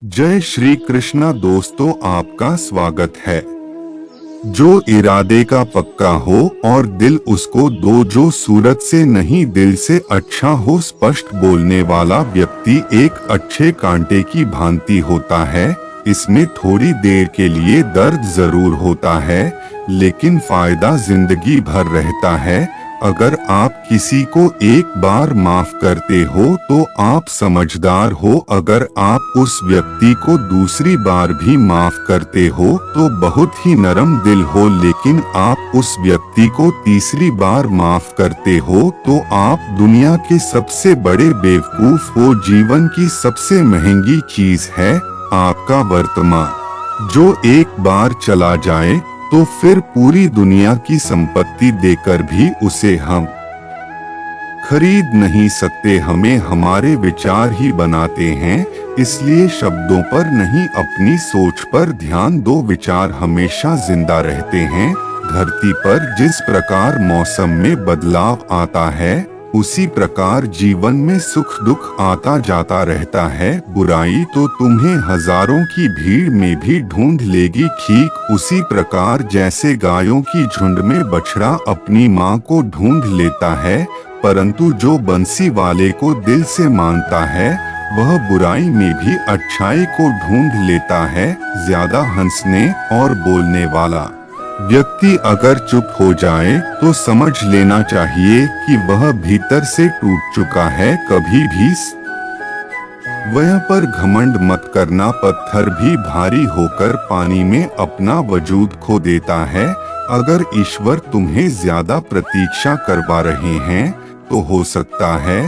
जय श्री कृष्णा दोस्तों, आपका स्वागत है। जो इरादे का पक्का हो और दिल उसको दो, जो सूरत से नहीं दिल से अच्छा हो, स्पष्ट बोलने वाला व्यक्ति एक अच्छे कांटे की भांति होता है। इसमें थोड़ी देर के लिए दर्द जरूर होता है, लेकिन फायदा जिंदगी भर रहता है। अगर आप किसी को एक बार माफ करते हो तो आप समझदार हो। अगर आप उस व्यक्ति को दूसरी बार भी माफ करते हो तो बहुत ही नरम दिल हो। लेकिन आप उस व्यक्ति को तीसरी बार माफ करते हो तो आप दुनिया के सबसे बड़े बेवकूफ हो। जीवन की सबसे महंगी चीज है आपका वर्तमान, जो एक बार चला जाए तो फिर पूरी दुनिया की संपत्ति देकर भी उसे हम खरीद नहीं सकते। हमें हमारे विचार ही बनाते हैं, इसलिए शब्दों पर नहीं अपनी सोच पर ध्यान दो। विचार हमेशा जिंदा रहते हैं। धरती पर जिस प्रकार मौसम में बदलाव आता है, उसी प्रकार जीवन में सुख दुख आता जाता रहता है। बुराई तो तुम्हें हजारों की भीड़ में भी ढूंढ लेगी, ठीक उसी प्रकार जैसे गायों की झुंड में बछड़ा अपनी माँ को ढूंढ लेता है। परंतु जो बंसी वाले को दिल से मानता है, वह बुराई में भी अच्छाई को ढूंढ लेता है। ज्यादा हंसने और बोलने वाला व्यक्ति अगर चुप हो जाए तो समझ लेना चाहिए कि वह भीतर से टूट चुका है। कभी भी वह पर घमंड मत करना। पत्थर भी भारी होकर पानी में अपना वजूद खो देता है। अगर ईश्वर तुम्हें ज्यादा प्रतीक्षा करवा रहे हैं तो हो सकता है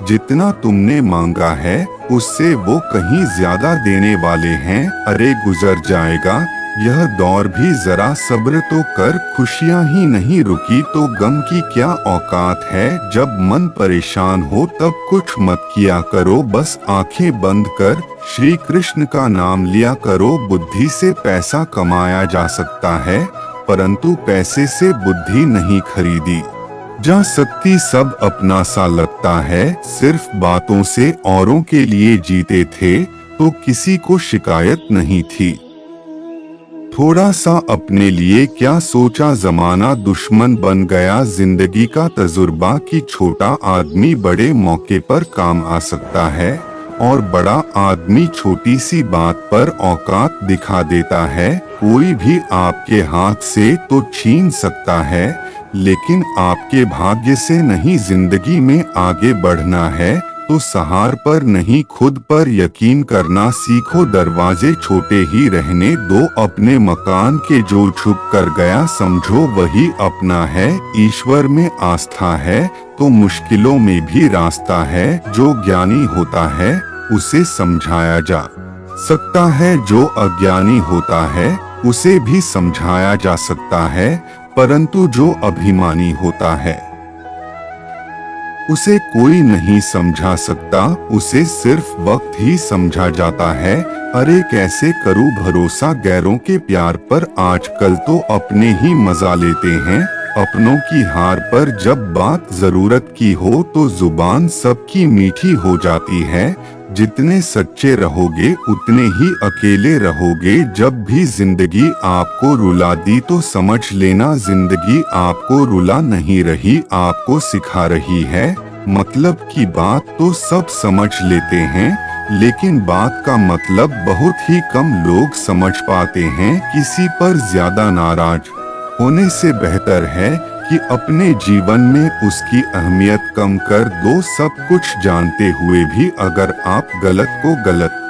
जितना तुमने मांगा है उससे वो कहीं ज्यादा देने वाले हैं। अरे गुजर जाएगा यह दौर भी, जरा सब्र तो कर। खुशियां ही नहीं रुकी तो गम की क्या औकात है। जब मन परेशान हो तब कुछ मत किया करो, बस आंखें बंद कर श्री कृष्ण का नाम लिया करो। बुद्धि से पैसा कमाया जा सकता है, परंतु पैसे से बुद्धि नहीं खरीदी जा सकती। सब अपना सा लगता है। सिर्फ बातों से औरों के लिए जीते थे तो किसी को शिकायत नहीं थी। थोड़ा सा अपने लिए क्या सोचा, जमाना दुश्मन बन गया। जिंदगी का तजुर्बा कि छोटा आदमी बड़े मौके पर काम आ सकता है और बड़ा आदमी छोटी सी बात पर औकात दिखा देता है। कोई भी आपके हाथ से तो छीन सकता है, लेकिन आपके भाग्य से नहीं। जिंदगी में आगे बढ़ना है तो सहार पर नहीं, खुद पर यकीन करना सीखो। दरवाजे छोटे ही रहने दो अपने मकान के, जो छुप कर गया समझो वही अपना है। ईश्वर में आस्था है तो मुश्किलों में भी रास्ता है। जो ज्ञानी होता है उसे समझाया जा सकता है, जो अज्ञानी होता है उसे भी समझाया जा सकता है। परंतु जो अभिमानी होता है उसे कोई नहीं समझा सकता, उसे सिर्फ वक्त ही समझा जाता है। अरे कैसे करूं भरोसा गैरों के प्यार पर, आजकल तो अपने ही मजा लेते हैं अपनों की हार पर। जब बात जरूरत की हो तो जुबान सबकी मीठी हो जाती है। जितने सच्चे रहोगे उतने ही अकेले रहोगे। जब भी जिंदगी आपको रुला दी तो समझ लेना जिंदगी आपको रुला नहीं रही, आपको सिखा रही है। मतलब की बात तो सब समझ लेते हैं, लेकिन बात का मतलब बहुत ही कम लोग समझ पाते हैं। किसी पर ज्यादा नाराज होने से बेहतर है कि अपने जीवन में उसकी अहमियत कम कर दो। सब कुछ जानते हुए भी अगर आप गलत को गलत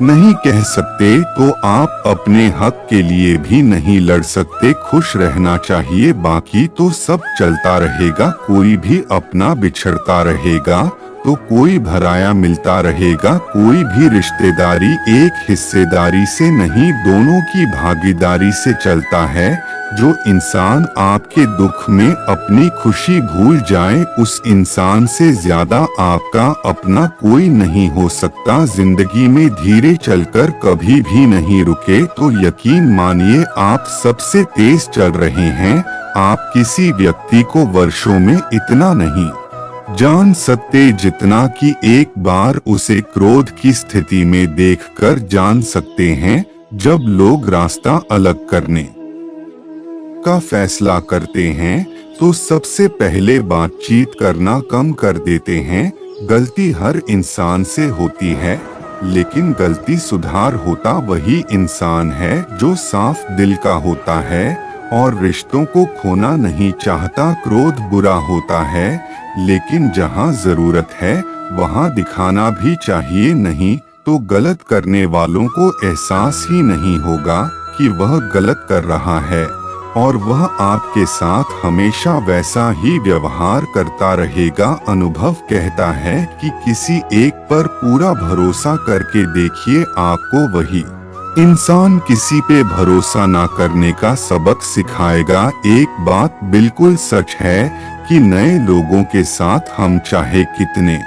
नहीं कह सकते तो आप अपने हक के लिए भी नहीं लड़ सकते। खुश रहना चाहिए, बाकी तो सब चलता रहेगा। कोई भी अपना बिछड़ता रहेगा तो कोई भराया मिलता रहेगा। कोई भी रिश्तेदारी एक हिस्सेदारी से नहीं, दोनों की भागीदारी से चलता है। जो इंसान आपके दुख में अपनी खुशी भूल जाए, उस इंसान से ज्यादा आपका अपना कोई नहीं हो सकता। जिंदगी में धीरे चलकर कभी भी नहीं रुके तो यकीन मानिए आप सबसे तेज चल रहे हैं। आप किसी व्यक्ति को वर्षों में इतना नहीं जान सकते जितना कि एक बार उसे क्रोध की स्थिति में देखकर जान सकते हैं। जब लोग रास्ता अलग करने का फैसला करते हैं तो सबसे पहले बातचीत करना कम कर देते हैं। गलती हर इंसान से होती है, लेकिन गलती सुधार होता वही इंसान है जो साफ दिल का होता है और रिश्तों को खोना नहीं चाहता। क्रोध बुरा होता है, लेकिन जहाँ जरूरत है वहाँ दिखाना भी चाहिए, नहीं तो गलत करने वालों को एहसास ही नहीं होगा कि वह गलत कर रहा है और वह आपके साथ हमेशा वैसा ही व्यवहार करता रहेगा। अनुभव कहता है कि किसी एक पर पूरा भरोसा करके देखिए, आपको वही इंसान किसी पे भरोसा ना करने का सबक सिखाएगा। एक बात बिल्कुल सच है कि नए लोगों के साथ हम चाहे कितने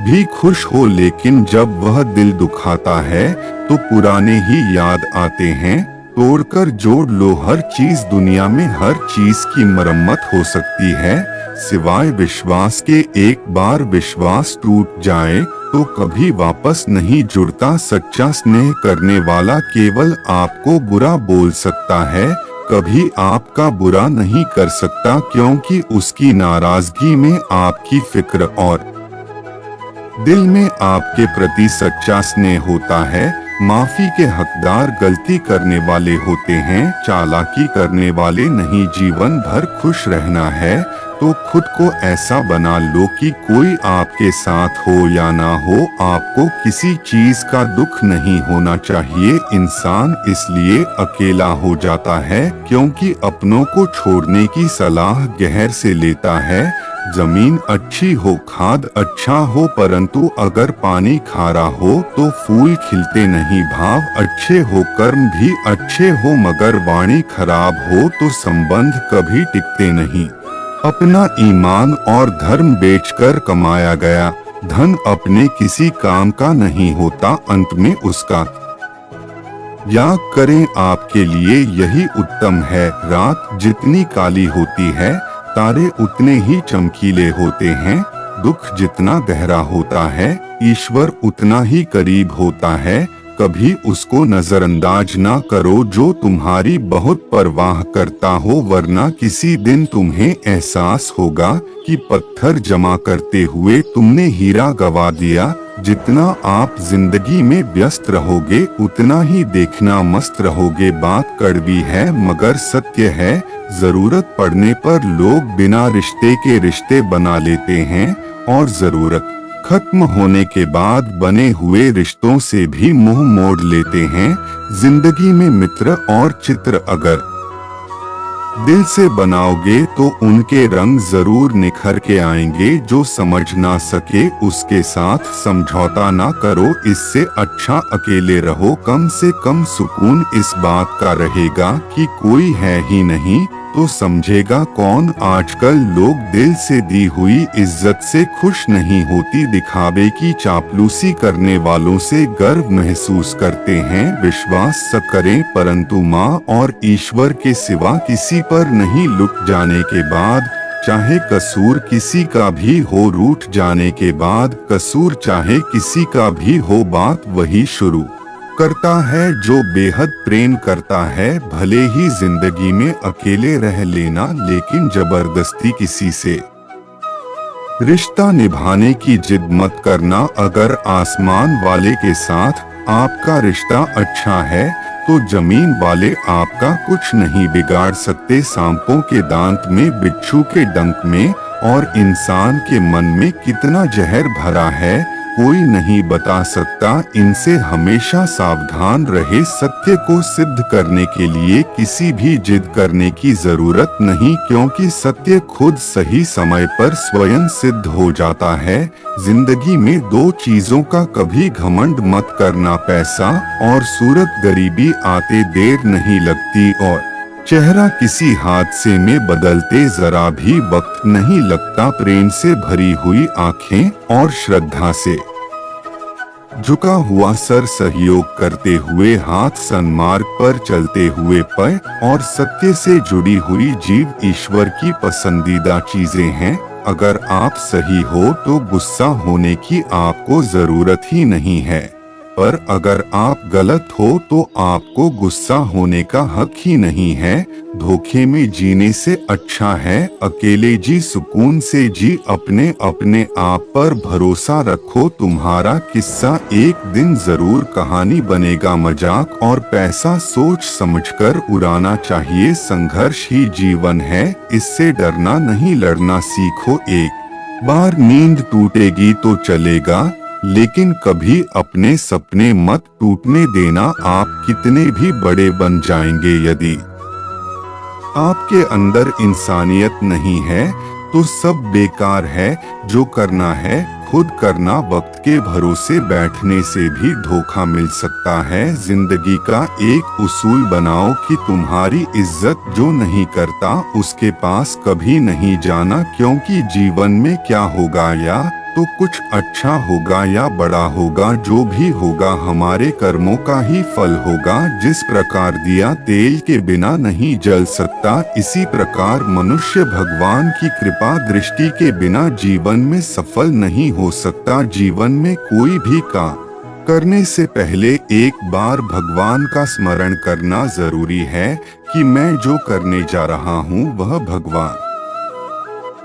भी खुश हो, लेकिन जब वह दिल दुखाता है तो पुराने ही याद आते हैं। तोड़कर जोड़ लो हर चीज, दुनिया में हर चीज की मरम्मत हो सकती है सिवाय विश्वास के। एक बार विश्वास टूट जाए तो कभी वापस नहीं जुड़ता। सच्चा स्नेह करने वाला केवल आपको बुरा बोल सकता है, कभी आपका बुरा नहीं कर सकता, क्योंकि उसकी नाराजगी में आपकी फिक्र और दिल में आपके प्रति सच्चा स्नेह होता है। माफी के हकदार गलती करने वाले होते हैं, चालाकी करने वाले नहीं। जीवन भर खुश रहना है तो खुद को ऐसा बना लो कि कोई आपके साथ हो या ना हो, आपको किसी चीज का दुख नहीं होना चाहिए। इंसान इसलिए अकेला हो जाता है क्योंकि अपनों को छोड़ने की सलाह गहर से लेता है। जमीन अच्छी हो, खाद अच्छा हो, परंतु अगर पानी खारा हो तो फूल खिलते नहीं। भाव अच्छे हो, कर्म भी अच्छे हो, मगर वाणी खराब हो तो संबंध कभी टिकते नहीं। अपना ईमान और धर्म बेचकर कमाया गया धन अपने किसी काम का नहीं होता, अंत में उसका याग करें। आपके लिए यही उत्तम है। रात जितनी काली होती है तारे उतने ही चमकीले होते हैं। दुख जितना गहरा होता है ईश्वर उतना ही करीब होता है। कभी उसको नजरअंदाज ना करो जो तुम्हारी बहुत परवाह करता हो, वरना किसी दिन तुम्हें एहसास होगा कि पत्थर जमा करते हुए तुमने हीरा गवा दिया। जितना आप जिंदगी में व्यस्त रहोगे उतना ही देखना मस्त रहोगे। बात कड़वी है मगर सत्य है। जरूरत पड़ने पर लोग बिना रिश्ते के रिश्ते बना लेते हैं और जरूरत खत्म होने के बाद बने हुए रिश्तों से भी मुंह मोड़ लेते हैं। जिंदगी में मित्र और चित्र अगर दिल से बनाओगे तो उनके रंग जरूर निखर के आएंगे। जो समझ ना सके उसके साथ समझौता ना करो, इससे अच्छा अकेले रहो। कम से कम सुकून इस बात का रहेगा कि कोई है ही नहीं तो समझेगा कौन। आजकल लोग दिल से दी हुई इज्जत से खुश नहीं होती, दिखावे की चापलूसी करने वालों से गर्व महसूस करते हैं। विश्वास स करें परंतु माँ और ईश्वर के सिवा किसी पर नहीं। लुट जाने के बाद चाहे कसूर किसी का भी हो, रूठ जाने के बाद कसूर चाहे किसी का भी हो, बात वही शुरू करता है जो बेहद प्रेम करता है। भले ही जिंदगी में अकेले रह लेना, लेकिन जबरदस्ती किसी से रिश्ता निभाने की जिद मत करना। अगर आसमान वाले के साथ आपका रिश्ता अच्छा है तो जमीन वाले आपका कुछ नहीं बिगाड़ सकते। सांपों के दांत में, बिच्छू के डंक में और इंसान के मन में कितना जहर भरा है कोई नहीं बता सकता। इनसे हमेशा सावधान रहे। सत्य को सिद्ध करने के लिए किसी भी जिद करने की जरूरत नहीं, क्योंकि सत्य खुद सही समय पर स्वयं सिद्ध हो जाता है। जिंदगी में दो चीजों का कभी घमंड मत करना, पैसा और सूरत। गरीबी आते देर नहीं लगती और चेहरा किसी हादसे में बदलते जरा भी वक्त नहीं लगता। प्रेम से भरी हुई आंखें और श्रद्धा से झुका हुआ सर, सहयोग करते हुए हाथ, सन्मार्ग पर चलते हुए पैर और सत्य से जुड़ी हुई जीव ईश्वर की पसंदीदा चीजें हैं। अगर आप सही हो तो गुस्सा होने की आपको जरूरत ही नहीं है, पर अगर आप गलत हो तो आपको गुस्सा होने का हक ही नहीं है। धोखे में जीने से अच्छा है अकेले जी, सुकून से जी, अपने अपने आप पर भरोसा रखो। तुम्हारा किस्सा एक दिन जरूर कहानी बनेगा। मजाक और पैसा सोच समझकर उड़ाना चाहिए। संघर्ष ही जीवन है, इससे डरना नहीं लड़ना सीखो। एक बार नींद टूटेगी तो चलेगा, लेकिन कभी अपने सपने मत टूटने देना। आप कितने भी बड़े बन जाएंगे, यदि आपके अंदर इंसानियत नहीं है तो सब बेकार है। जो करना है खुद करना। वक्त के भरोसे बैठने से भी धोखा मिल सकता है। जिंदगी का एक उसूल बनाओ कि तुम्हारी इज्जत जो नहीं करता उसके पास कभी नहीं जाना, क्योंकि जीवन में क्या होगा या तो कुछ अच्छा होगा या बड़ा होगा। जो भी होगा हमारे कर्मों का ही फल होगा। जिस प्रकार दिया तेल के बिना नहीं जल सकता, इसी प्रकार मनुष्य भगवान की कृपा दृष्टि के बिना जीवन में सफल नहीं हो सकता। जीवन में कोई भी काम करने से पहले एक बार भगवान का स्मरण करना जरूरी है कि मैं जो करने जा रहा हूँ वह भगवान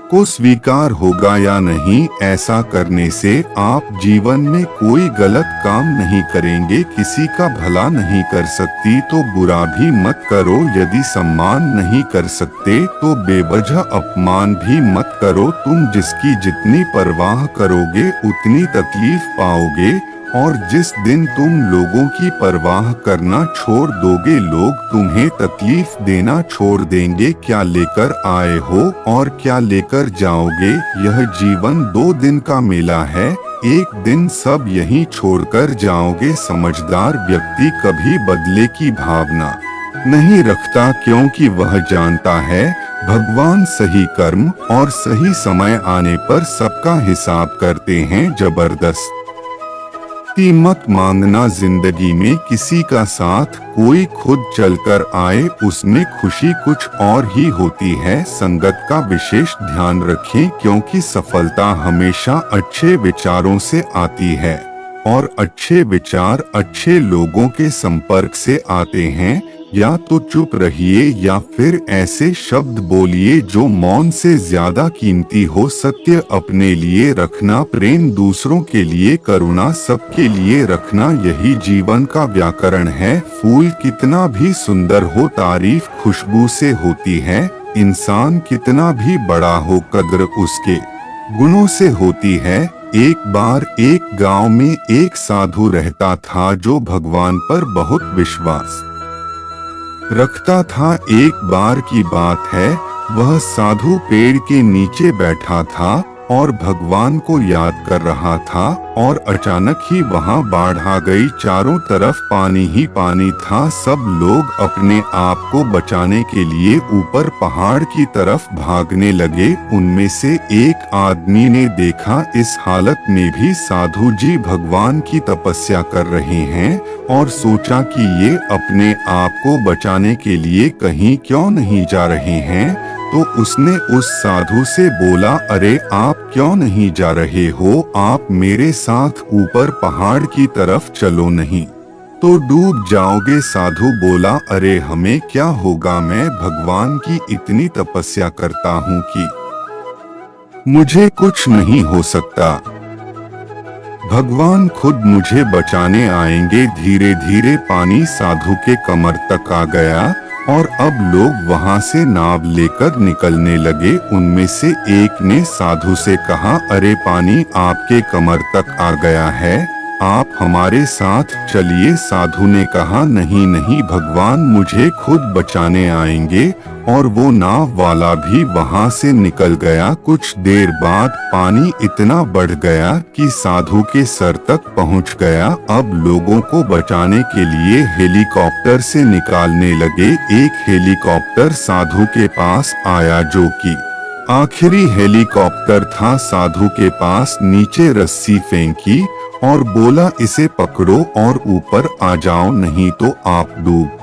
को स्वीकार होगा या नहीं। ऐसा करने से आप जीवन में कोई गलत काम नहीं करेंगे। किसी का भला नहीं कर सकती तो बुरा भी मत करो। यदि सम्मान नहीं कर सकते तो बेवजह अपमान भी मत करो। तुम जिसकी जितनी परवाह करोगे उतनी तकलीफ पाओगे, और जिस दिन तुम लोगों की परवाह करना छोड़ दोगे लोग तुम्हें तकलीफ देना छोड़ देंगे। क्या लेकर आए हो और क्या लेकर जाओगे, यह जीवन 2 दिन का मेला है। एक दिन सब यहीं छोड़कर जाओगे। समझदार व्यक्ति कभी बदले की भावना नहीं रखता, क्योंकि वह जानता है भगवान सही कर्म और सही समय आने पर सबका हिसाब करते हैं। जबरदस्त मत मांगना। जिंदगी में किसी का साथ कोई खुद चलकर आए उसमें खुशी कुछ और ही होती है। संगत का विशेष ध्यान रखें, क्योंकि सफलता हमेशा अच्छे विचारों से आती है और अच्छे विचार अच्छे लोगों के संपर्क से आते हैं। या तो चुप रहिए या फिर ऐसे शब्द बोलिए जो मौन से ज्यादा कीमती हो। सत्य अपने लिए रखना, प्रेम दूसरों के लिए, करुणा सबके लिए रखना, यही जीवन का व्याकरण है। फूल कितना भी सुंदर हो तारीफ खुशबू से होती है। इंसान कितना भी बड़ा हो कद्र उसके गुणों से होती है। एक बार एक गांव में एक साधु रहता था जो भगवान पर बहुत विश्वास रखता था। एक बार की बात है, वह साधु पेड़ के नीचे बैठा था और भगवान को याद कर रहा था, और अचानक ही वहां बाढ़ आ गई। चारों तरफ पानी ही पानी था। सब लोग अपने आप को बचाने के लिए ऊपर पहाड़ की तरफ भागने लगे। उनमें से एक आदमी ने देखा इस हालत में भी साधु जी भगवान की तपस्या कर रहे हैं, और सोचा कि ये अपने आप को बचाने के लिए कहीं क्यों नहीं जा रहे हैं। तो उसने उस साधु से बोला, अरे आप क्यों नहीं जा रहे हो, आप मेरे साथ ऊपर पहाड़ की तरफ चलो, नहीं तो डूब जाओगे। साधु बोला, अरे हमें क्या होगा, मैं भगवान की इतनी तपस्या करता हूँ कि मुझे कुछ नहीं हो सकता। भगवान खुद मुझे बचाने आएंगे। धीरे धीरे पानी साधु के कमर तक आ गया और अब लोग वहां से नाव लेकर निकलने लगे। उनमें से एक ने साधु से कहा, अरे पानी आपके कमर तक आ गया है, आप हमारे साथ चलिए। साधु ने कहा, नहीं नहीं, भगवान मुझे खुद बचाने आएंगे। और वो नाव वाला भी वहां से निकल गया। कुछ देर बाद पानी इतना बढ़ गया कि साधु के सर तक पहुंच गया। अब लोगों को बचाने के लिए हेलीकॉप्टर से निकालने लगे। एक हेलीकॉप्टर साधु के पास आया, जो कि आखिरी हेलीकॉप्टर था। साधु के पास नीचे रस्सी फेंकी और बोला, इसे पकड़ो और ऊपर आ जाओ, नहीं तो आप डूब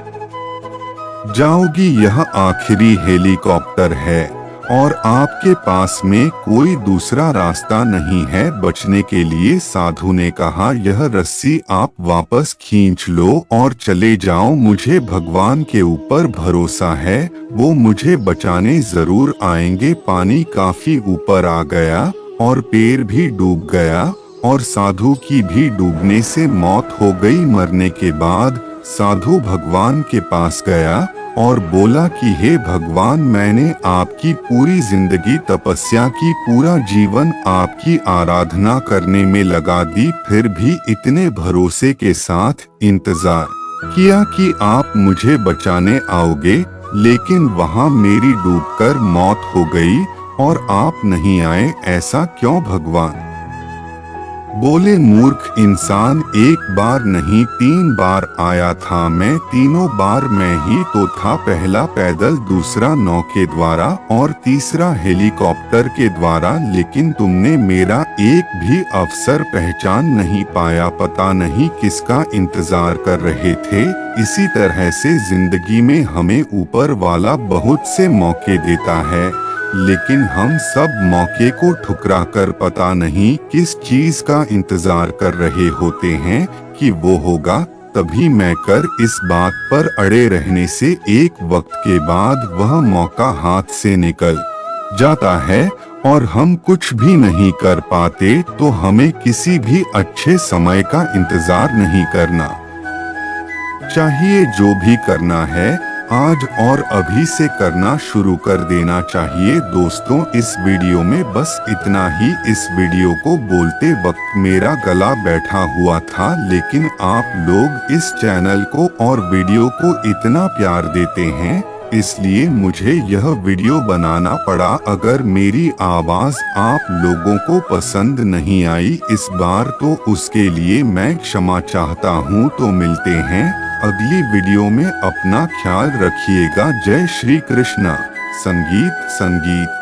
जाओगी। यह आखिरी हेलीकॉप्टर है और आपके पास में कोई दूसरा रास्ता नहीं है बचने के लिए। साधु ने कहा, यह रस्सी आप वापस खींच लो और चले जाओ। मुझे भगवान के ऊपर भरोसा है, वो मुझे बचाने जरूर आएंगे। पानी काफी ऊपर आ गया और पैर भी डूब गया और साधु की भी डूबने से मौत हो गई। मरने के बाद साधु भगवान के पास गया और बोला कि हे भगवान, मैंने आपकी पूरी जिंदगी तपस्या की, पूरा जीवन आपकी आराधना करने में लगा दी, फिर भी इतने भरोसे के साथ इंतजार किया कि आप मुझे बचाने आओगे, लेकिन वहां मेरी डूबकर मौत हो गई और आप नहीं आए, ऐसा क्यों भगवान? बोले, मूर्ख इंसान, एक बार नहीं 3 बार आया था मैं, तीनों बार मैं ही तो था। पहला पैदल, दूसरा नौ के द्वारा और तीसरा हेलीकॉप्टर के द्वारा, लेकिन तुमने मेरा एक भी अवसर पहचान नहीं पाया। पता नहीं किसका इंतजार कर रहे थे। इसी तरह से जिंदगी में हमें ऊपर वाला बहुत से मौके देता है, लेकिन हम सब मौके को ठुकरा कर पता नहीं किस चीज का इंतजार कर रहे होते हैं कि वो होगा तभी मैं कर। इस बात पर अड़े रहने से एक वक्त के बाद वह मौका हाथ से निकल जाता है और हम कुछ भी नहीं कर पाते। तो हमें किसी भी अच्छे समय का इंतजार नहीं करना चाहिए। जो भी करना है आज और अभी से करना शुरू कर देना चाहिए। दोस्तों, इस वीडियो में बस इतना ही। इस वीडियो को बोलते वक्त मेरा गला बैठा हुआ था, लेकिन आप लोग इस चैनल को और वीडियो को इतना प्यार देते हैं, इसलिए मुझे यह वीडियो बनाना पड़ा। अगर मेरी आवाज आप लोगों को पसंद नहीं आई इस बार, तो उसके लिए मैं क्षमा चाहता हूँ। तो मिलते हैं अगली वीडियो में। अपना ख्याल रखिएगा। जय श्री कृष्णा। संगीत संगीत।